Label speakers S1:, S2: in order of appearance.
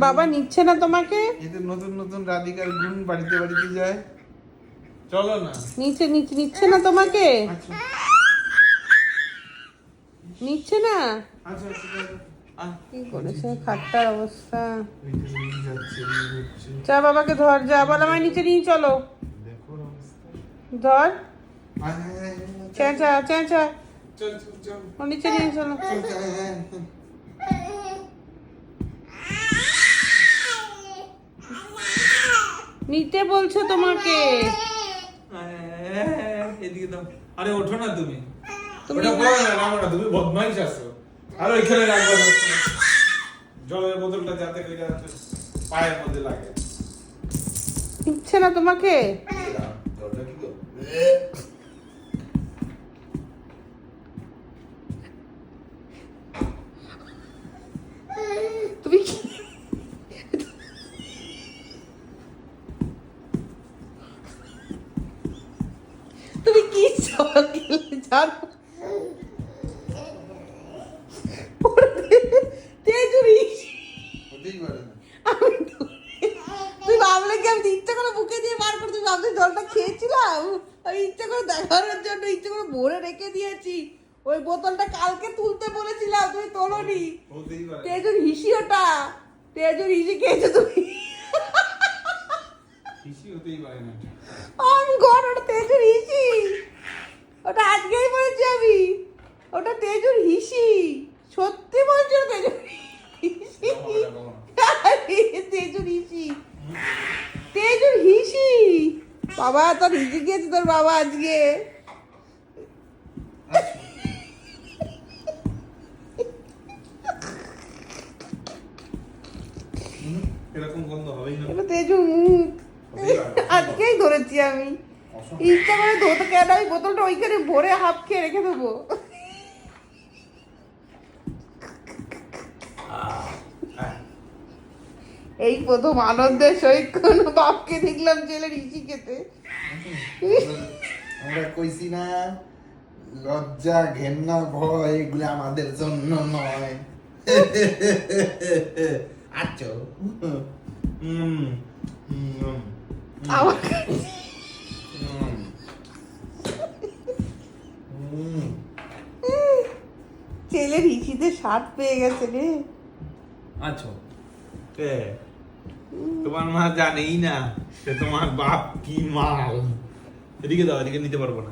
S1: বাবা নিচ্ছে না তোমাকে?
S2: এতে নতুন নতুন রাধিকার গুণ বাড়িতে বাড়িতে যায়। চলো না।
S1: নিচ্ছে না তোমাকে?
S2: আচ্ছা
S1: নিচ্ছে না?
S2: আচ্ছা
S1: কি করেছে খাটটার অবস্থা।
S2: যাচ্ছে
S1: চা বাবাকে ধর, যা বল আমায় নিচে নিয়ে চলো।
S2: দেখো অবস্থা।
S1: ধর,
S2: আয়
S1: চেঁচা চেঁচা,
S2: চল চল চল
S1: ও নিচে নিয়ে চলো। নিতে বলছো তোমাকে।
S2: এদিকে দাও। আরে ওঠো না তুমি। ওটা করো না, নামো না, তুমি বদমাইশ আছো। আর ওইখানে রাখবে না। জলের বোতলটা যাতে করে পায়ের মধ্যে লাগে।
S1: নিচ্ছে না তোমাকে?
S2: ওটা কি গো?
S1: তুমি কি তুমি কি সবাল খেলে জানো? তেজুরি
S2: হতেই পারে না।
S1: তুই ভাবলে কি আমি ইচ্ছা করে বুকে দিয়ে বার করে, তুই ভাবলে জলটা খেয়েছিলাম? আমি ইচ্ছা করে দেখানোর জন্য ইচ্ছা করে ভরে রেখে দিয়েছি। ওই বোতলটা কালকে তুলতে বলেছিলাম, তুমি তোলোনি।
S2: হতেই পারে।
S1: তেজুর হিসি ওটা, তেজুর হিসি খেয়েছো তুমি।
S2: হিসি হতেই পারে না।
S1: আমি ঘর, ওটা তেজুর হিসি। ওটা আজকেই বলেছি আমি, ওটা তেজুর হিসি। সত্যি বলছি ওটা তেজুর হিসি। তেজুর হিসি, তেজুর হিসি। বাবা তোর হিসি খেয়েছে তোর বাবা আজকে।
S2: এরকম গন্ধ হবেই না।
S1: এটা তেজুর মুখ। আজকেই ধরেছি আমি। ইচ্ছা করে ধরতে কেন, আমি বোতলটা ওইখানে ভরে হাফ খেয়ে রেখে দেবো। এই প্রথম আনন্দের সহিত কোনো বাপকে দেখলাম জেলের ইসি খেতে।
S2: আমরা কইছি না, লজ্জা ঘেন্না ভয় এগুলো আমাদের জন্য নয়। আচ্ছা
S1: আমার ছেলের ইসিতে স্বাদ পেয়ে গেছে রে।
S2: আচ্ছা তোমার মা জানেই না যে তোমার বাপ কি মাল। এদিকে দাও, এদিকে নিতে পারবো না।